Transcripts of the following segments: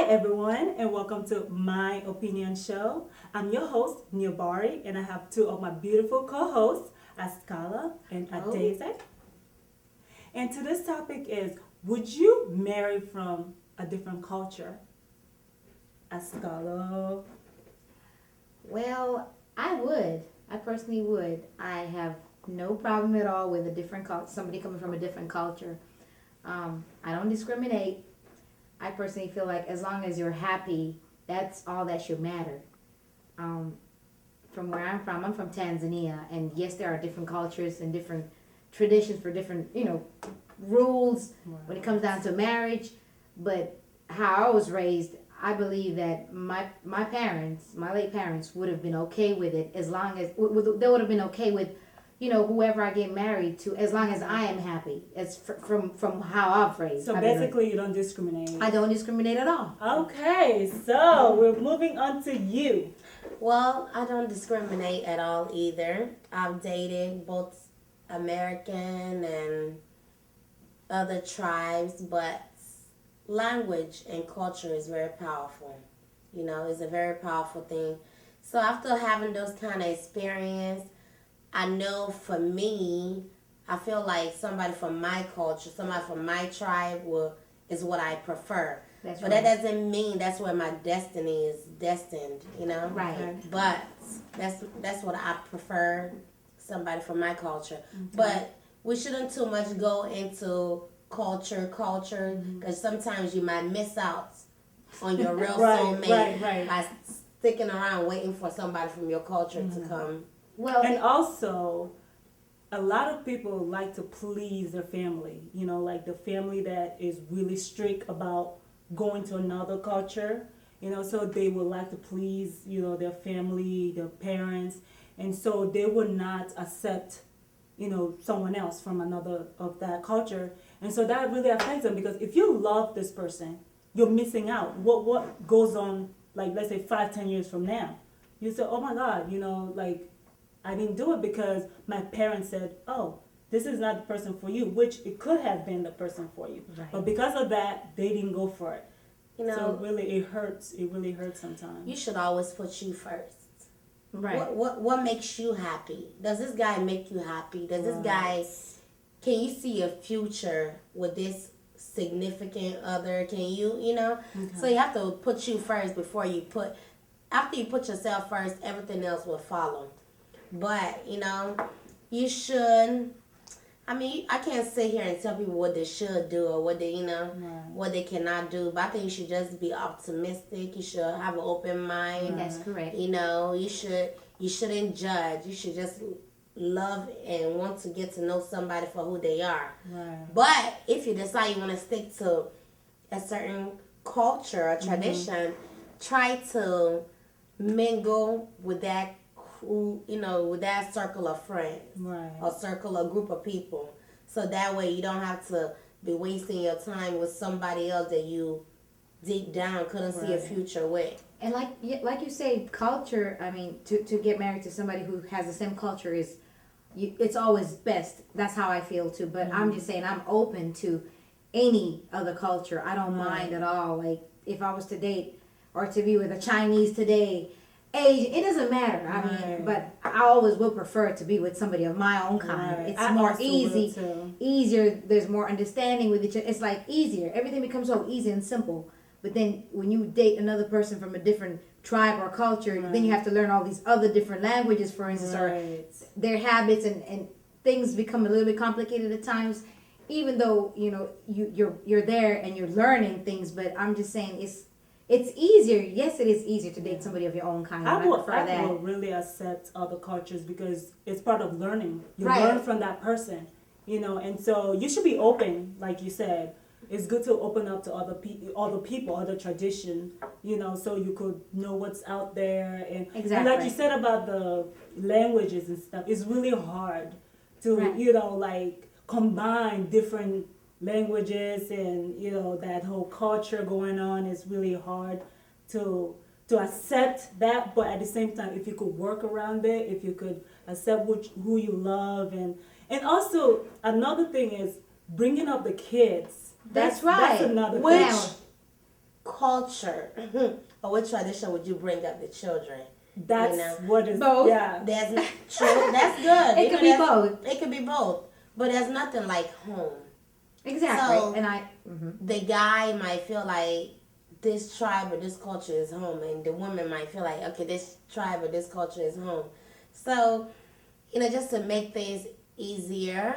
everyone, and welcome to My Opinion Show. I'm your host, Bari, and I have two of my beautiful co-hosts, Askala and Adeze. And today's topic is, would you marry from a different culture? Askala. Well, I would. I personally would. I have no problem at all with a different culture, somebody coming from a different culture. I don't discriminate. I personally feel like as long as you're happy, that's all that should matter. From where I'm from Tanzania, and yes, there are different cultures and different traditions for different, rules when it comes down to marriage. But how I was raised, I believe that my parents, my late parents, would have been okay with it as long as they would have been okay with, whoever I get married to, as long as I am happy. It's from how I've raised. So basically, you don't discriminate. I don't discriminate at all. Okay, so we're moving on to you. Well, I don't discriminate at all either. I've dated both American and other tribes, but language and culture is very powerful. It's a very powerful thing. So after having those kind of experience, I know for me, I feel like somebody from my culture, somebody from my tribe is what I prefer. But that doesn't mean that's where my destiny is destined, Right. But that's what I prefer, somebody from my culture. Okay. But we shouldn't too much go into culture, because sometimes you might miss out on your real soulmate by sticking around waiting for somebody from your culture to come. Well, And also, a lot of people like to please their family. Like the family that is really strict about going to another culture. So they would like to please, their family, their parents. And so they would not accept, someone else from another of that culture. And so that really affects them, because if you love this person, you're missing out. What goes on, like, let's say 5-10 years from now? You say, oh my God, I didn't do it because my parents said, oh, this is not the person for you, which it could have been the person for you. Right. But because of that, they didn't go for it. So really, it hurts. It really hurts sometimes. You should always put you first. right. What makes you happy? Does this guy make you happy? Does this guy, can you see a future with this significant other? Can you, Okay. So you have to put you first before you after you put yourself first, everything else will follow. But, you should, I can't sit here and tell people what they should do or what they, what they cannot do. But I think you should just be optimistic. You should have an open mind. That's correct. You shouldn't judge. You should just love and want to get to know somebody for who they are. Right. But if you decide you want to stick to a certain culture or tradition, try to mingle with that with that circle of friends, Right. or circle or group of people. So that way you don't have to be wasting your time with somebody else that you deep down couldn't see a future with. And like you say, culture. To get married to somebody who has the same culture it's always best. That's how I feel too. But I'm just saying, I'm open to any other culture. I don't mind at all. Like if I was to date or to be with a Chinese today, Asian, it doesn't matter. But I always will prefer to be with somebody of my own kind. Right. It's I more also easier. There's more understanding with each other. It's like easier. Everything becomes so easy and simple. But then when you date another person from a different tribe or culture, then you have to learn all these other different languages, for instance, or their habits, and things become a little bit complicated at times. Even though you're there and you're learning things, but I'm just saying it's easier. Yes, it is easier to date somebody of your own kind. I will that. really accept other cultures because it's part of learning. You Right. learn from that person, and so you should be open, like you said. It's good to open up to other people, other tradition, so you could know what's out there. And like you said about the languages and stuff, it's really hard to, like combine different languages and that whole culture going on. Is really hard to accept that, but at the same time, if you could work around it, if you could accept who you love, and also another thing is bringing up the kids. That's right. That's another Which thing. culture or what tradition would you bring up the children? That's You know, what is both. yeah. That's not true. That's good. It could be both. It could be both. But there's nothing like home. Exactly. So- And The guy might feel like this tribe or this culture is home, and the woman might feel like, okay, this tribe or this culture is home. So, just to make things easier,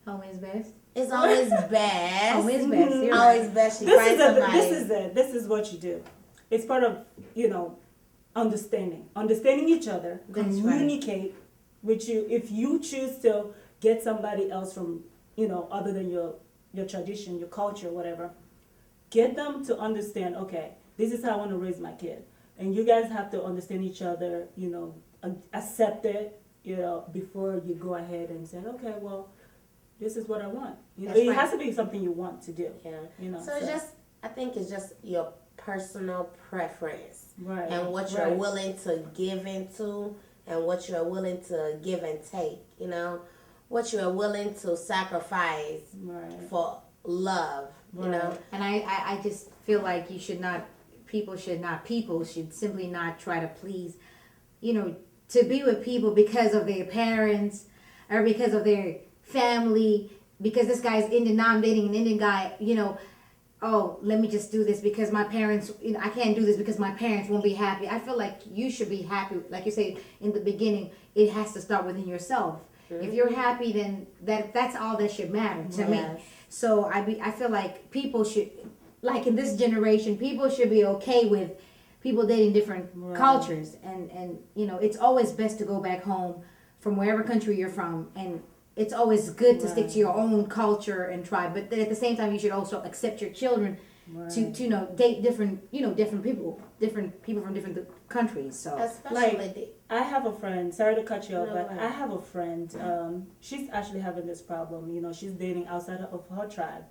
home is best. it's always best. Home is best. You're Always right. best. You find somebody. This is what you do. It's part of understanding each other, That's communicate with you. If you choose to get somebody else from other than your tradition, your culture, whatever, get them to understand. Okay, this is how I want to raise my kid, and you guys have to understand each other. Accept it. Before you go ahead and say, okay, well, this is what I want. That's It right. has to be something you want to do. Yeah. So I think it's just your personal preference. Right. And what you're Right. willing to give into and what you're willing to give and take, what you're willing to sacrifice Right. for love, Right. And I just feel like people should simply not try to please, to be with people because of their parents or because of their family, because this guy's Indian, now I'm dating an Indian guy, oh, let me just do this because my parents, I can't do this because my parents won't be happy. I feel like you should be happy. Like you said in the beginning, it has to start within yourself. If you're happy, then that's all that should matter to me. Yes. So I feel like people should, like in this generation, people should be okay with people dating different Right. cultures. And it's always best to go back home from wherever country you're from. And it's always good to stick to your own culture and tribe. But then at the same time, you should also accept your children to date different people from different countries. So Especially I have a friend, sorry to cut you off, No but way. I have a friend, she's actually having this problem. She's dating outside of her tribe.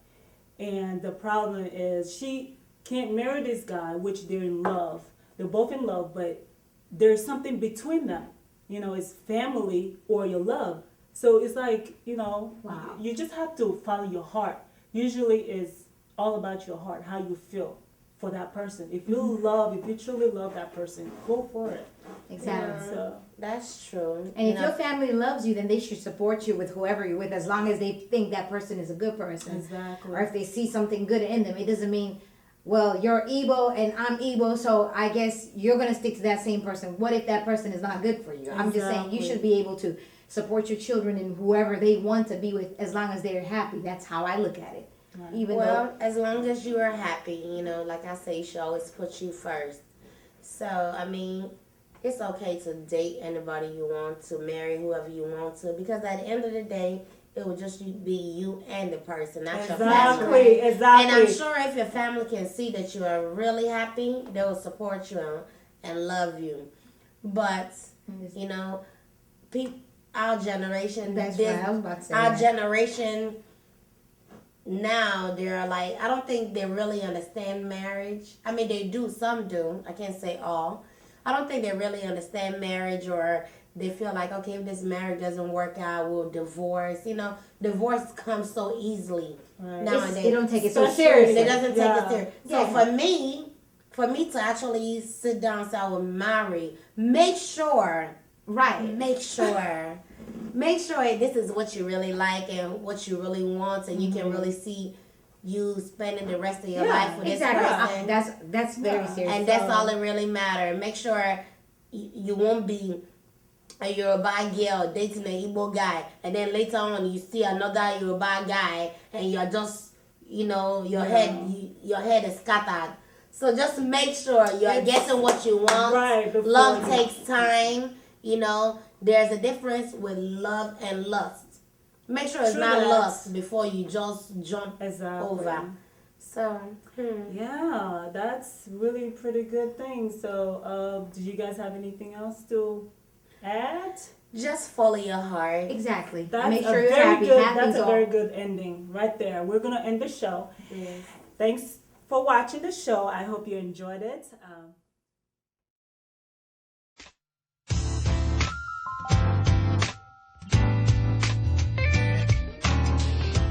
And the problem is she can't marry this guy, which they're in love. They're both in love, but there's something between them. It's family or your love. So it's like, Wow. you just have to follow your heart. Usually it's all about your heart, how you feel for that person. If you truly love that person, go for it. exactly. So, that's true. And if your family loves you, then they should support you with whoever you're with, as long as they think that person is a good person. exactly. Or if they see something good in them. It doesn't mean, well, you're Igbo and I'm Igbo, so I guess you're going to stick to that same person. What if that person is not good for you? I'm just saying you Exactly. should be able to support your children and whoever they want to be with, as long as they're happy. That's how I look at it. Right. Even Well, as long as you are happy, like I say, you should always put you first. So, it's okay to date anybody you want to, marry whoever you want to, because at the end of the day, it will just be you and the person, not your family. Exactly. And I'm sure if your family can see that you are really happy, they will support you and love you. But, our generation, that's right. I was about to say our that. generation now, they're like, I don't think they really understand marriage. They do, some do. I can't say all. I don't think they really understand marriage, or they feel like, okay, if this marriage doesn't work out, we'll divorce. Divorce comes so easily nowadays. They don't take it so Especially- seriously. It doesn't take it serious. So Yeah. for me to actually sit down and say I will marry, make sure this is what you really like and what you really want, and you can really see you spending the rest of your life with exactly. this person. That's very serious. And that's all that really matters. Make sure you won't be a Yoruba girl dating an Igbo guy, and then later on you see another Yoruba guy, and you're just, your head is scattered. So just make sure you're getting what you want. Right, Love takes time. There's a difference with love and lust. Make sure it's True not that. lust before you just jump Exactly. over. So, Yeah, that's really pretty good thing. So, do you guys have anything else to add? just follow your heart. Exactly. That's Make a sure you're very happy. good. Happy's That's a all. very good ending right there. We're gonna end the show. Yes. Thanks for watching the show. I hope you enjoyed it.